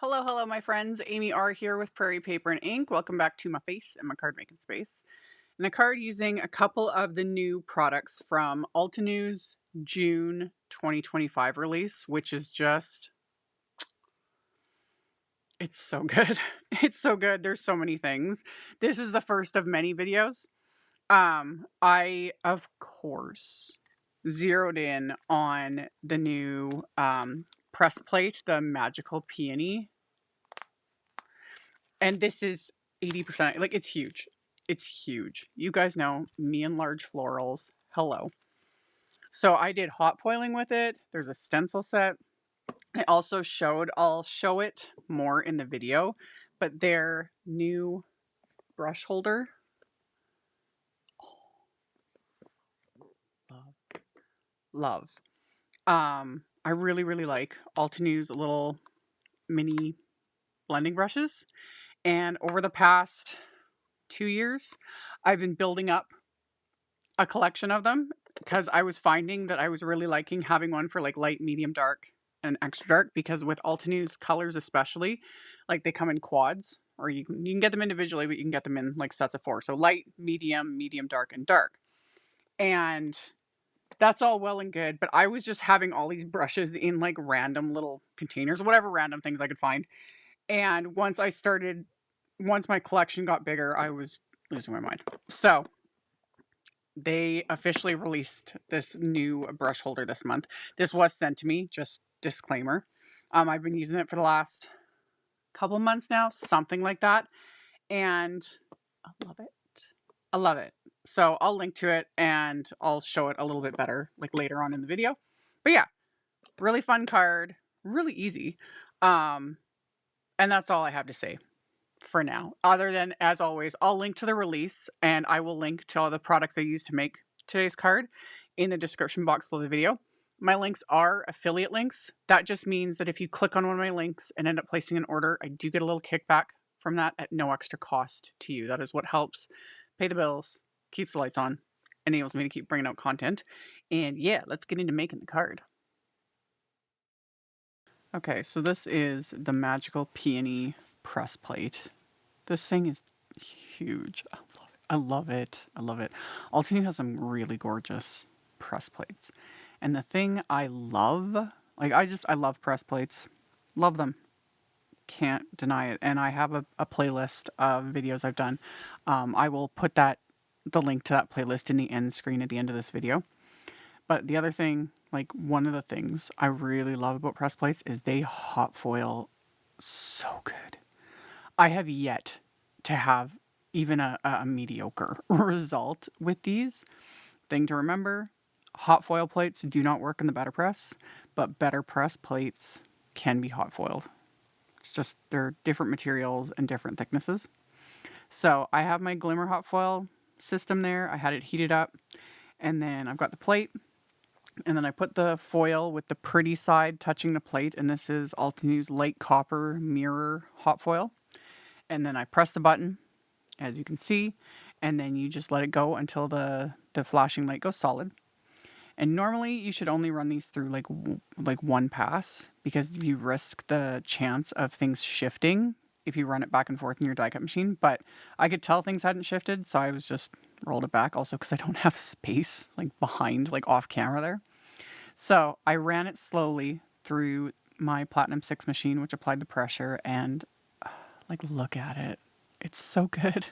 Hello, my friends. AmyR here with Prairie Paper and Ink. Welcome back to my face and my card making space. And a card using a couple of the new products from Altenew's June 2025 release, which is just, it's so good. It's so good. There's so many things. This is the first of many videos. I, of course, zeroed in on the new press plate, the Magical Peony. And this is 80%. Like, it's huge. It's huge. You guys know me and large florals. Hello. So I did hot foiling with it. There's a stencil set. I also I'll show it more in the video, but their new brush holder. Love. I really like Altenew's little mini blending brushes. And over the past 2 years, I've been building up a collection of them because I was finding that I was really liking having one for like light, medium, dark, and extra dark, because with Altenew's colors especially, like they come in quads, or you can get them individually, but you can get them in like sets of 4. So light, medium, dark, and dark. And that's all well and good, but I was just having all these brushes in like random little containers, whatever random things I could find. And once my collection got bigger, I was losing my mind. So they officially released this new brush holder this month. This was sent to me, just disclaimer. I've been using it for the last couple months now, something like that. And I love it. I love it. So I'll link to it and I'll show it a little bit better like later on in the video. But yeah, really fun card, really easy. And that's all I have to say for now. Other than, as always, I'll link to the release and I will link to all the products I used to make today's card in the description box below the video. My links are affiliate links. That just means that if you click on one of my links and end up placing an order, I do get a little kickback from that at no extra cost to you. That is what helps pay the bills, keeps the lights on, enables me to keep bringing out content. And yeah, let's get into making the card. Okay, so this is the Magical Peony press plate. This thing is huge. I love it. I love it. Altenew has some really gorgeous press plates. And the thing I love, I love press plates. Love them. Can't deny it. And I have a playlist of videos I've done. I will put the link to that playlist in the end screen at the end of this video. But the other thing, like one of the things I really love about press plates is they hot foil so good. I have yet to have even a mediocre result with these. Thing to remember, hot foil plates do not work in the better press, but better press plates can be hot foiled. It's just they're different materials and different thicknesses. So I have my Glimmer hot foil system there. I had it heated up, and then I've got the plate, and then I put the foil with the pretty side touching the plate, and this is Altenew's Light Copper Mirror hot foil. And then I press the button, as you can see, and then you just let it go until the flashing light goes solid. And normally you should only run these through like one pass, because you risk the chance of things shifting if you run it back and forth in your die cut machine. But I could tell things hadn't shifted, so I was just rolled it back, also because I don't have space like behind, like off camera there. So I ran it slowly through my Platinum 6 machine, which applied the pressure, and like, look at it. It's so good.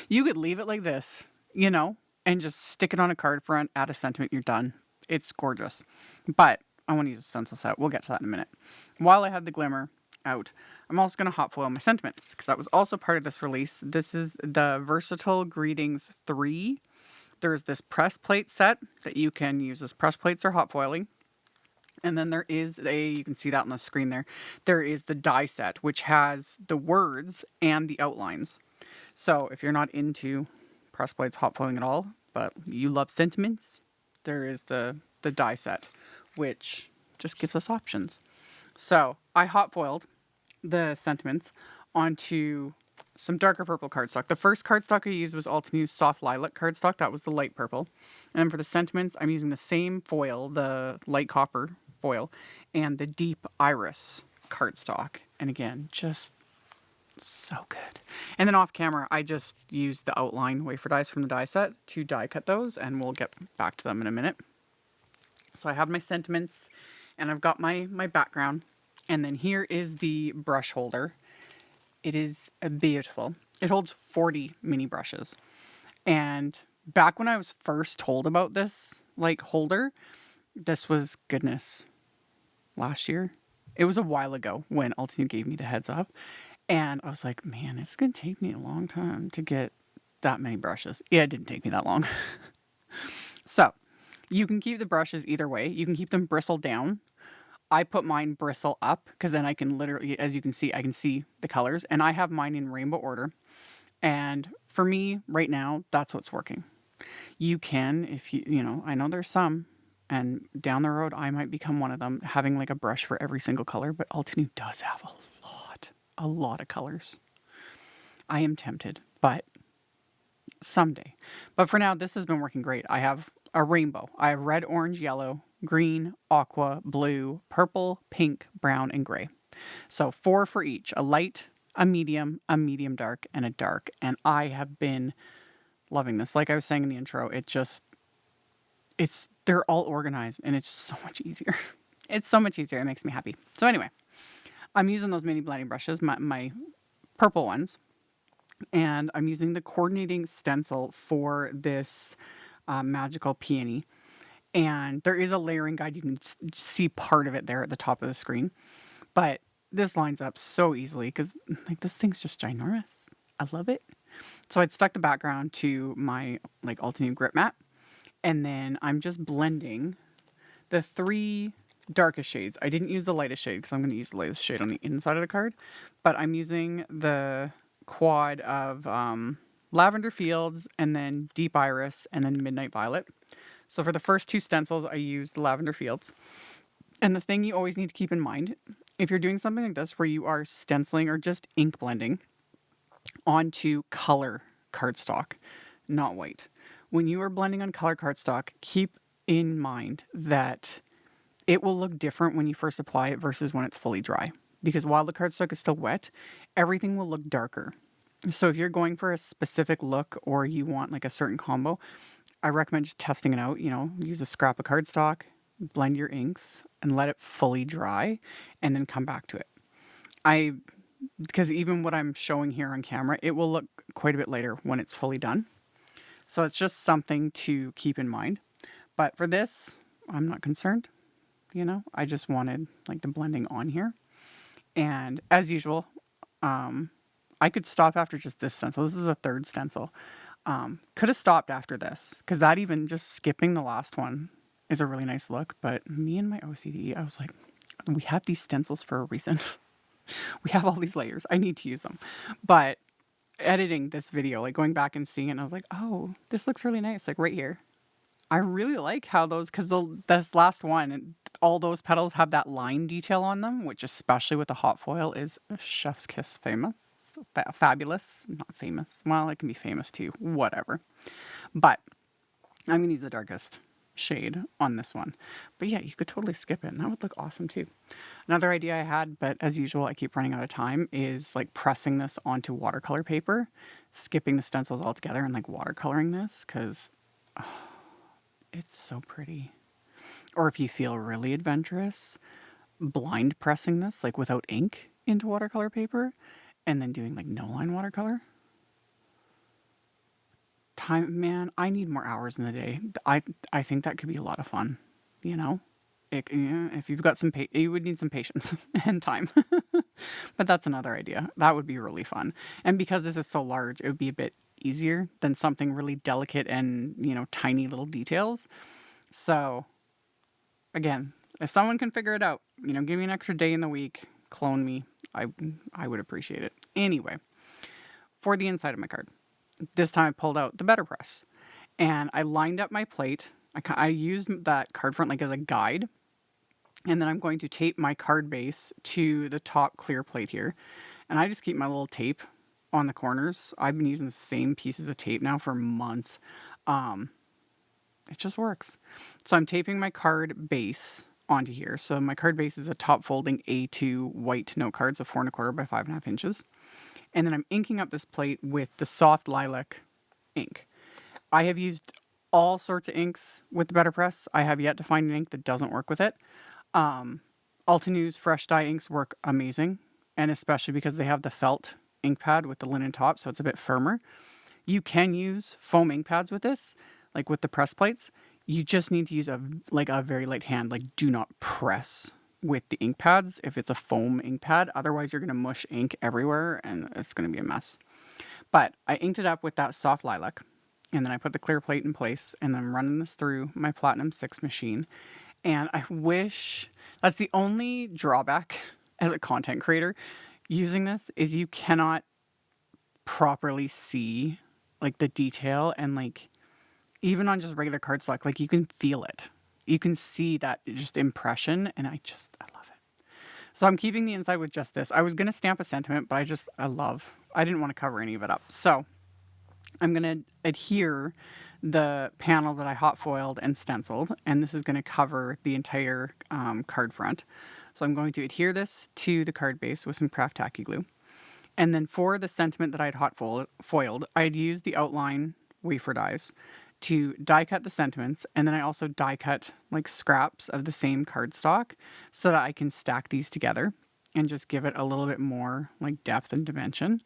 You could leave it like this, and just stick it on a card front, add a sentiment, you're done. It's gorgeous. But I want to use a stencil set. We'll get to that in a minute. While I have the Glimmer out, I'm also going to hot foil my sentiments, because that was also part of this release. This is the Versatile Greetings 3. There's this press plate set that you can use as press plates or hot foiling. And then there is you can see that on the screen there. There is the die set, which has the words and the outlines. So if you're not into press plates hot foiling at all, but you love sentiments, there is the die set, which just gives us options. So I hot foiled the sentiments onto some darker purple cardstock. The first cardstock I used was Altenew's Soft Lilac cardstock. That was the light purple. And for the sentiments, I'm using the same foil, the light copper foil, and the Deep Iris cardstock. And again, just so good. And then off camera, I just used the outline wafer dies from the die set to die cut those, and we'll get back to them in a minute. So I have my sentiments, and I've got my background. And then here is the brush holder. It is beautiful. It holds 40 mini brushes. And back when I was first told about this like holder, this was, goodness, last year. It was a while ago when Altenew gave me the heads up. And I was like, man, it's going to take me a long time to get that many brushes. Yeah, it didn't take me that long. So you can keep the brushes either way. You can keep them bristle down. I put mine bristle up because then I can literally, as you can see, I can see the colors. And I have mine in rainbow order. And for me right now, that's what's working. You can, if you know, I know there's some, and down the road, I might become one of them, having like a brush for every single color, but Altenew does have a lot of colors. I am tempted, but someday. But for now, this has been working great. I have a rainbow. I have red, orange, yellow, green, aqua, blue, purple, pink, brown, and gray. So 4 for each, a light, a medium dark, and a dark. And I have been loving this. Like I was saying in the intro, they're all organized and it's so much easier. It's so much easier. It makes me happy. So anyway, I'm using those mini blending brushes, my purple ones, and I'm using the coordinating stencil for this magical peony. And there is a layering guide. You can see part of it there at the top of the screen. But this lines up so easily because like this thing's just ginormous. I love it. So I'd stuck the background to my like Altenew grip mat. And then I'm just blending the 3 darkest shades. I didn't use the lightest shade because I'm going to use the lightest shade on the inside of the card. But I'm using the quad of Lavender Fields and then Deep Iris and then Midnight Violet. So for the first 2 stencils, I used the Lavender Fields. And the thing you always need to keep in mind, if you're doing something like this where you are stenciling or just ink blending onto color cardstock, not white. When you are blending on color cardstock, keep in mind that it will look different when you first apply it versus when it's fully dry. Because while the cardstock is still wet, everything will look darker. So if you're going for a specific look or you want like a certain combo, I recommend just testing it out. You know, use a scrap of cardstock, blend your inks, and let it fully dry, and then come back to it. Because even what I'm showing here on camera, it will look quite a bit later when it's fully done. So it's just something to keep in mind. But for this, I'm not concerned. You know, I just wanted like the blending on here. And as usual, I could stop after just this stencil. This is a 3rd stencil. Could have stopped after this because that even just skipping the last one is a really nice look. But me and my OCD, I was like, we have these stencils for a reason. We have all these layers. I need to use them. But editing this video, like going back and seeing it, and I was like, oh, this looks really nice. Like right here. I really like how those, because this last one, all those petals have that line detail on them, which especially with the hot foil is chef's kiss famous. Fabulous. Not famous. Well, it can be famous too. Whatever. But I'm going to use the darkest shade on this one. But yeah, you could totally skip it and that would look awesome too. Another idea I had, but as usual, I keep running out of time, is like pressing this onto watercolor paper, skipping the stencils altogether and like watercoloring this because it's so pretty. Or if you feel really adventurous, blind pressing this like without ink into watercolor paper and then doing like no line watercolor. Man, I need more hours in the day. I think that could be a lot of fun, you know? If you've got some, you would need some patience and time. But that's another idea. That would be really fun. And because this is so large, it would be a bit easier than something really delicate and, you know, tiny little details. So, again, if someone can figure it out, you know, give me an extra day in the week, clone me. I would appreciate it. Anyway, for the inside of my card. This time I pulled out the Better Press and I lined up my plate. I used that card front like as a guide. And then I'm going to tape my card base to the top clear plate here. And I just keep my little tape on the corners. I've been using the same pieces of tape now for months. It just works. So I'm taping my card base onto here. So my card base is a top folding A2 white note cards of 4 1/4 by 5.5 inches. And then I'm inking up this plate with the soft lilac ink. I have used all sorts of inks with the Better Press. I have yet to find an ink that doesn't work with it. Altenew's fresh dye inks work amazing, and especially because they have the felt ink pad with the linen top, so it's a bit firmer. You can use foam ink pads with this, like with the press plates. You just need to use a very light hand. Like, do not press with the ink pads if it's a foam ink pad. Otherwise, you're going to mush ink everywhere, and it's going to be a mess. But I inked it up with that soft lilac, and then I put the clear plate in place, and then I'm running this through my Platinum 6 machine. And I wish, that's the only drawback as a content creator using this, is you cannot properly see like the detail, and like even on just regular cardstock, like you can feel it. You can see that just impression, and I love it. So I'm keeping the inside with just this. I was going to stamp a sentiment, but I didn't want to cover any of it up. So I'm going to adhere the panel that I hot foiled and stenciled, and this is going to cover the entire card front. So I'm going to adhere this to the card base with some craft tacky glue. And then for the sentiment that I'd hot foiled, I'd used the outline wafer dies to die cut the sentiments, and then I also die cut like scraps of the same cardstock so that I can stack these together and just give it a little bit more like depth and dimension.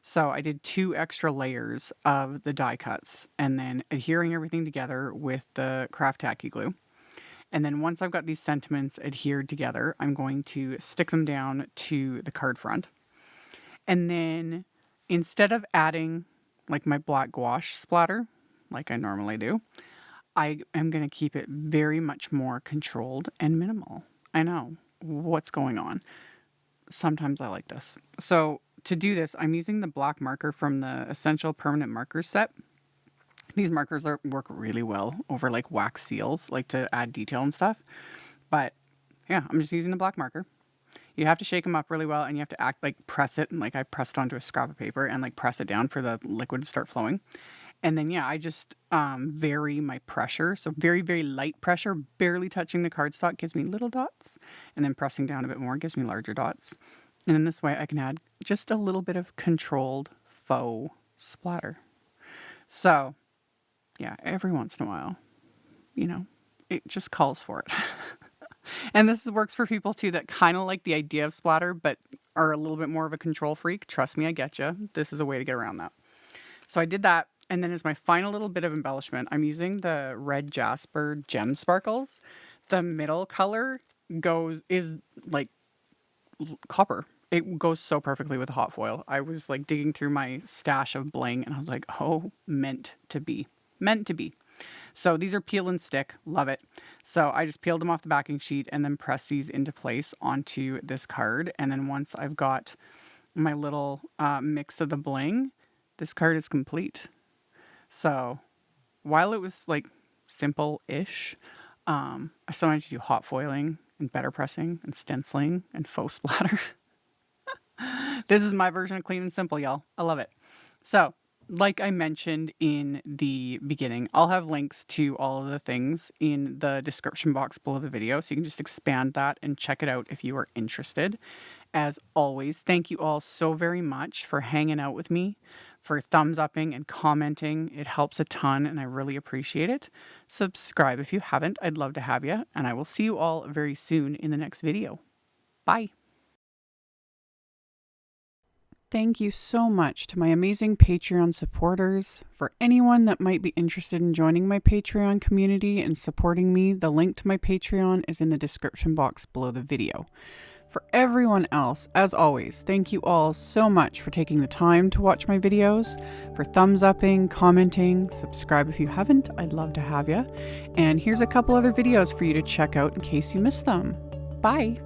So I did 2 extra layers of the die cuts, and then adhering everything together with the craft tacky glue. And then once I've got these sentiments adhered together, I'm going to stick them down to the card front. And then instead of adding like my black gouache splatter, like I normally do, I am going to keep it very much more controlled and minimal. I know what's going on. Sometimes I like this. So to do this, I'm using the black marker from the Essential Permanent Markers set. These markers work really well over like wax seals, like to add detail and stuff. But yeah, I'm just using the black marker. You have to shake them up really well, and you have to act like press it, and like I pressed onto a scrap of paper and like press it down for the liquid to start flowing. And then yeah, I just vary my pressure. So very, very light pressure, barely touching the cardstock gives me little dots, and then pressing down a bit more gives me larger dots. And in this way I can add just a little bit of controlled faux splatter. So yeah, every once in a while, you know, it just calls for it. And this works for people too that kind of like the idea of splatter but are a little bit more of a control freak. Trust me, I get you. This is a way to get around that. So I did that, and then as my final little bit of embellishment, I'm using the red jasper gem sparkles. The middle color is like copper. It goes so perfectly with the hot foil. I was like digging through my stash of bling, and I was like, oh, meant to be. Meant to be. So these are peel and stick. Love it. So I just peeled them off the backing sheet and then press these into place onto this card. And then once I've got my little mix of the bling, this card is complete. So while it was like simple-ish, I sometimes do hot foiling and better pressing and stenciling and faux splatter. This is my version of clean and simple, y'all. I love it. So like I mentioned in the beginning, I'll have links to all of the things in the description box below the video, so you can just expand that and check it out if you are interested. As always, thank you all so very much for hanging out with me, for thumbs upping and commenting. It helps a ton, and I really appreciate it. Subscribe if you haven't. I'd love to have you, and I will see you all very soon in the next video. Bye. Thank you so much to my amazing Patreon supporters. For anyone that might be interested in joining my Patreon community and supporting me, the link to my Patreon is in the description box below the video. For everyone else, as always, thank you all so much for taking the time to watch my videos, for thumbs upping, commenting, subscribe if you haven't. I'd love to have you. And here's a couple other videos for you to check out in case you missed them. Bye!